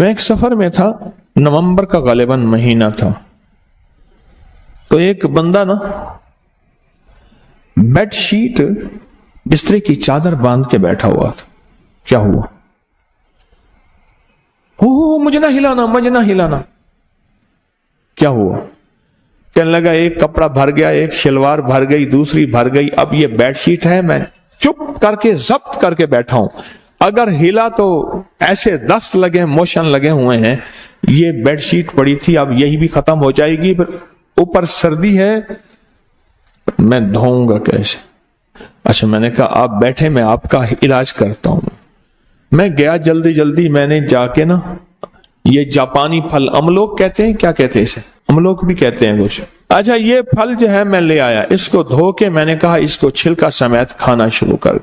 میں ایک سفر میں تھا، نومبر کا غالباً مہینہ تھا، تو ایک بندہ نا بیڈ شیٹ بسترے کی چادر باندھ کے بیٹھا ہوا تھا۔ کیا ہوا؟ مجھے نہ ہلانا، مجھے نہ ہلانا۔ کیا ہوا؟ کہنے لگا ایک کپڑا بھر گیا، ایک شلوار بھر گئی، دوسری بھر گئی، اب یہ بیڈ شیٹ ہے، میں چپ کر کے ضبط کر کے بیٹھا ہوں، اگر ہلا تو ایسے دست لگے، موشن لگے ہوئے ہیں، یہ بیڈ شیٹ پڑی تھی، اب یہی بھی ختم ہو جائے گی، پھر اوپر سردی ہے، میں دھوؤں گا کیسے؟ اچھا، میں نے کہا آپ بیٹھے، میں آپ کا علاج کرتا ہوں۔ میں گیا جلدی جلدی، میں نے جا کے نا یہ جاپانی پھل املوک کہتے ہیں، کیا کہتے ہیں اسے؟ املوک بھی کہتے ہیں کچھ۔ اچھا، یہ پھل جو ہے میں لے آیا، اس کو دھو کے میں نے کہا اس کو چھلکا سمیت کھانا شروع کر۔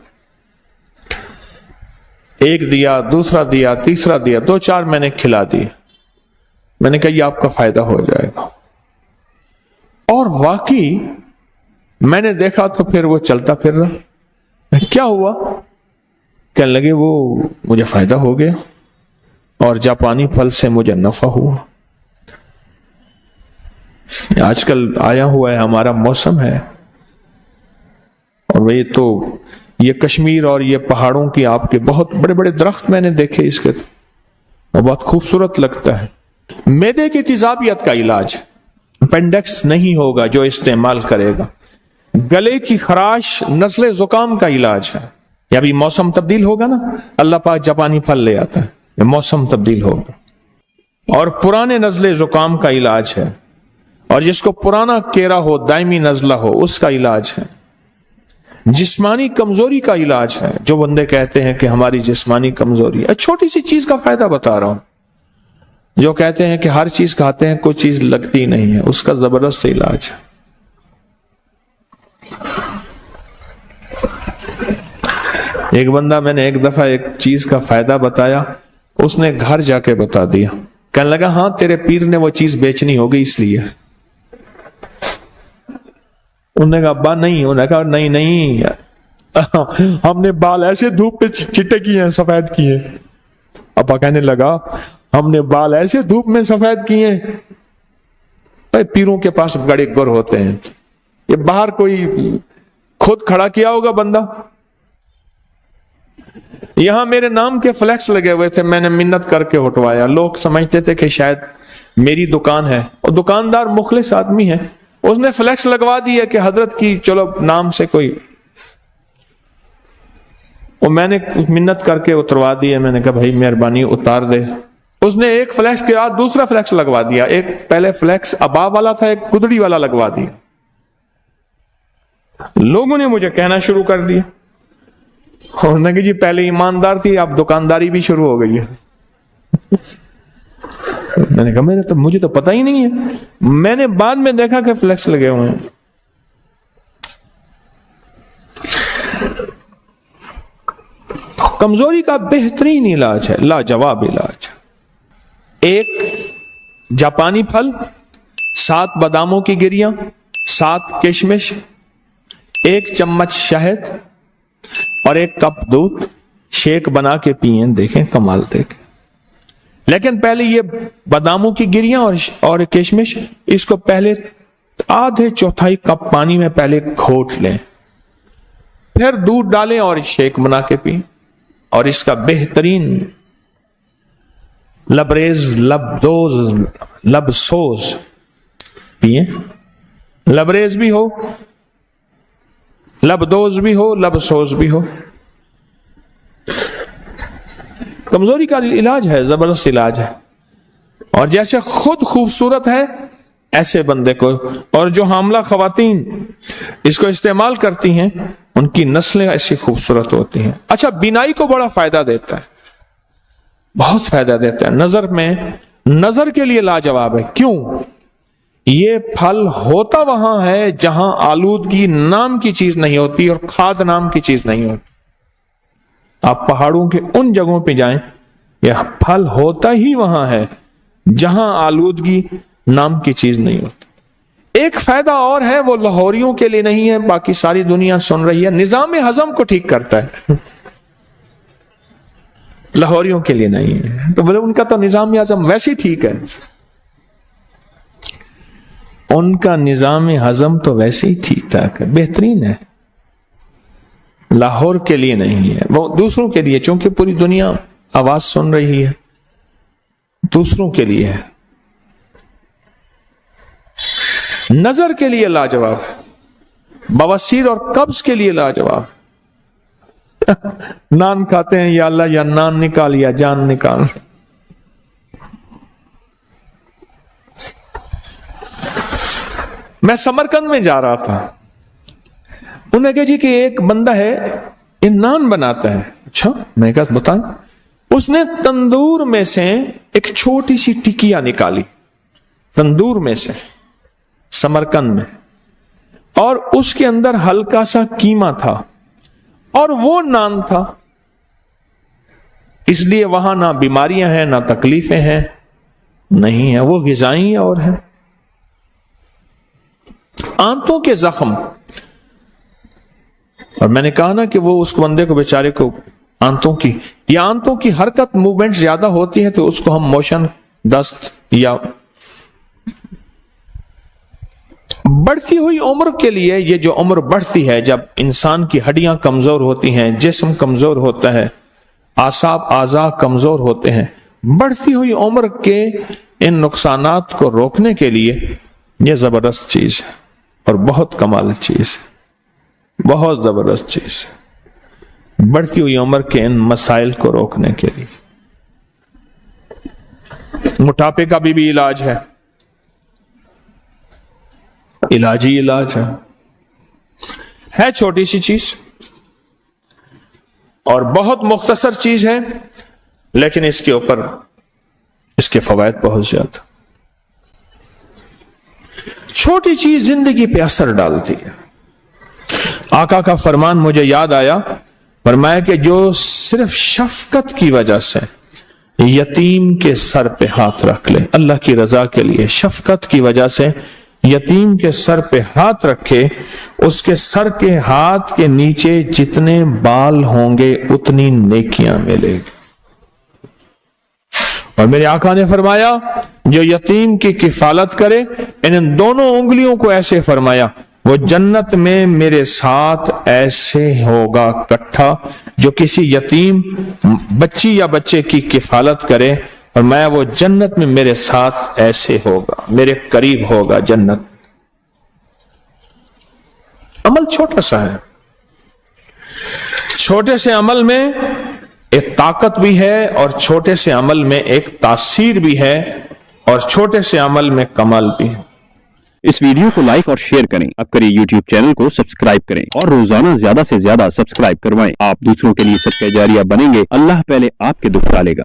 ایک دیا، دوسرا دیا، تیسرا دیا، 2-4 میں نے کھلا دیے۔ میں نے کہا یہ آپ کا فائدہ ہو جائے گا، اور واقعی میں نے دیکھا تو پھر وہ چلتا پھر رہا۔ کیا ہوا؟ کہنے لگے وہ مجھے فائدہ ہو گیا اور جاپانی پھل سے مجھے نفع ہوا۔ آج کل آیا ہوا ہے ہمارا موسم ہے، اور وہ یہ کشمیر اور یہ پہاڑوں کی آپ کے بہت بڑے بڑے درخت میں نے دیکھے اس کے، وہ بہت خوبصورت لگتا ہے۔ معدے کی تیزابیت کا علاج ہے، اپینڈکس نہیں ہوگا جو استعمال کرے گا۔ گلے کی خراش، نزلے زکام کا علاج ہے۔ یا بھی موسم تبدیل ہوگا نا، اللہ پاک جاپانی پھل لے آتا ہے، موسم تبدیل ہوگا۔ اور پرانے نزلے زکام کا علاج ہے، اور جس کو پرانا کیرا ہو، دائمی نزلہ ہو، اس کا علاج ہے۔ جسمانی کمزوری کا علاج ہے، جو بندے کہتے ہیں کہ ہماری جسمانی کمزوری ہے، چھوٹی سی چیز کا فائدہ بتا رہا ہوں، جو کہتے ہیں کہ ہر چیز کھاتے ہیں کوئی چیز لگتی نہیں ہے، اس کا زبردست علاج ہے۔ ایک بندہ، میں نے ایک دفعہ ایک چیز کا فائدہ بتایا، اس نے گھر جا کے بتا دیا، کہنے لگا ہاں تیرے پیر نے وہ چیز بیچنی ہوگی اس لیے۔ انہوں نے کہا ابا نہیں، انہوں نے کہا نہیں ہم نے بال ایسے دھوپ پہ چٹے کیے ہیں، سفید کیے۔ ابا کہنے لگا ہم نے بال ایسے دھوپ میں سفید کیے ہیں، پیروں کے پاس بڑے گر ہوتے ہیں، یہ باہر کوئی خود کھڑا کیا ہوگا بندہ۔ یہاں میرے نام کے فلیکس لگے ہوئے تھے، میں نے منت کر کے ہٹوایا۔ لوگ سمجھتے تھے کہ شاید میری دکان ہے، اور دکاندار مخلص آدمی ہے، اس نے فلیکس لگوا دیا کہ حضرت کی چلو نام سے کوئی، اور میں نے منت کر کے اتروا دیا۔ میں نے کہا بھائی مہربانی اتار دے۔ اس نے ایک فلیکس کے بعد دوسرا فلیکس لگوا دیا، ایک پہلے فلیکس ابا والا تھا، ایک گدڑی والا لگوا دیا۔ لوگوں نے مجھے کہنا شروع کر دیا، اور نے کہ جی پہلے ایماندار تھی، اب دکانداری بھی شروع ہو گئی ہے۔ میں نے کہا مجھے تو پتہ ہی نہیں ہے، میں نے بعد میں دیکھا کہ فلیکس لگے ہوئے ہیں۔ کمزوری کا بہترین علاج ہے، لاجواب علاج۔ ایک جاپانی پھل، 7 باداموں کی گریاں، 7 کشمش، 1 چمچ شہد اور 1 کپ دودھ، شیک بنا کے پئیں، دیکھیں کمال دیکھیں۔ لیکن پہلے یہ باداموں کی گریاں اور کشمش، اس کو پہلے آدھے چوتھائی کپ پانی میں پہلے گھوٹ لیں، پھر دودھ ڈالیں اور شیک بنا کے پئیں، اور اس کا بہترین لبریز، لب سوز پئیں، لبریز بھی ہو، لبدوز بھی ہو، لب سوز بھی ہو۔ کمزوری کا علاج ہے، زبردست علاج ہے، اور جیسے خود خوبصورت ہے ایسے بندے کو، اور جو حاملہ خواتین اس کو استعمال کرتی ہیں ان کی نسلیں ایسی خوبصورت ہوتی ہیں۔ اچھا، بینائی کو بڑا فائدہ دیتا ہے، بہت فائدہ دیتا ہے۔ نظر میں، نظر کے لیے لاجواب ہے۔ کیوں؟ یہ پھل ہوتا وہاں ہے جہاں آلودگی نام کی چیز نہیں ہوتی اور کھاد نام کی چیز نہیں ہوتی۔ آپ پہاڑوں کے ان جگہوں پہ جائیں، یہ پھل ہوتا ہی وہاں ہے جہاں آلودگی نام کی چیز نہیں ہوتی۔ ایک فائدہ اور ہے، وہ لاہوریوں کے لیے نہیں ہے، باقی ساری دنیا سن رہی ہے، نظام ہضم کو ٹھیک کرتا ہے۔ لاہوریوں کے لیے نہیں ہے. تو بولے ان کا تو نظام ہضم ویسے ہی ٹھیک ہے, ان کا نظام ہضم تو ویسے ہی ٹھیک ٹھاک ہے, بہترین ہے, لاہور کے لیے نہیں ہے, وہ دوسروں کے لیے, چونکہ پوری دنیا آواز سن رہی ہے, دوسروں کے لیے ہے. نظر کے لیے لاجواب, بواسیر اور قبض کے لیے لاجواب. نان کھاتے ہیں, یا اللہ یا نان نکال یا جان نکال. میں سمرقند میں جا رہا تھا, انہوں نے کہا جی کہ ایک بندہ ہے یہ نان بناتا ہے. اچھا, میں کہا بتائیں. اس نے تندور میں سے ایک چھوٹی سی ٹکیا نکالی, تندور میں سے, سمرقند میں, اور اس کے اندر ہلکا سا قیمہ تھا اور وہ نان تھا. اس لیے وہاں نہ بیماریاں ہیں نہ تکلیفیں ہیں, نہیں ہیں, وہ غذائی اور ہیں. آنتوں کے زخم, اور میں نے کہا نا کہ وہ اس بندے کو بیچارے کو آنتوں کی یا آنتوں کی حرکت موومنٹ زیادہ ہوتی ہے تو اس کو ہم موشن دست, یا بڑھتی ہوئی عمر کے لیے, یہ جو عمر بڑھتی ہے جب انسان کی ہڈیاں کمزور ہوتی ہیں, جسم کمزور ہوتا ہے, اعصاب اعضاء کمزور ہوتے ہیں, بڑھتی ہوئی عمر کے ان نقصانات کو روکنے کے لیے یہ زبردست چیز ہے اور بہت کمال چیز ہے, بہت زبردست چیز ہے, بڑھتی ہوئی عمر کے ان مسائل کو روکنے کے لیے. موٹاپے کا بھی علاج ہے, علاج ہی علاج ہے چھوٹی سی چیز اور بہت مختصر چیز ہے, لیکن اس کے اوپر اس کے فوائد بہت زیادہ. چھوٹی چیز زندگی پہ اثر ڈالتی ہے. آقا کا فرمان مجھے یاد آیا, فرمایا کہ جو صرف شفقت کی وجہ سے یتیم کے سر پہ ہاتھ رکھ لے, اللہ کی رضا کے لیے شفقت کی وجہ سے یتیم کے سر پہ ہاتھ رکھے, اس کے سر کے ہاتھ کے نیچے جتنے بال ہوں گے اتنی نیکیاں ملے گی. اور میرے آقا نے فرمایا جو یتیم کی کفالت کرے, ان دونوں انگلیوں کو ایسے فرمایا, وہ جنت میں میرے ساتھ ایسے ہوگا کٹھا, جو کسی یتیم بچی یا بچے کی کفالت کرے, اور میں وہ جنت میں میرے ساتھ ایسے ہوگا, میرے قریب ہوگا جنت. عمل چھوٹا سا ہے, چھوٹے سے عمل میں ایک طاقت بھی ہے اور چھوٹے سے عمل میں ایک تاثیر بھی ہے اور چھوٹے سے عمل میں کمال بھی ہے. اس ویڈیو کو لائک اور شیئر کریں, اب کریں یوٹیوب چینل کو سبسکرائب کریں اور روزانہ زیادہ سے زیادہ سبسکرائب کروائیں. آپ دوسروں کے لیے صدقہ جاریہ بنیں گے, اللہ پہلے آپ کے دکھ ڈالے گا.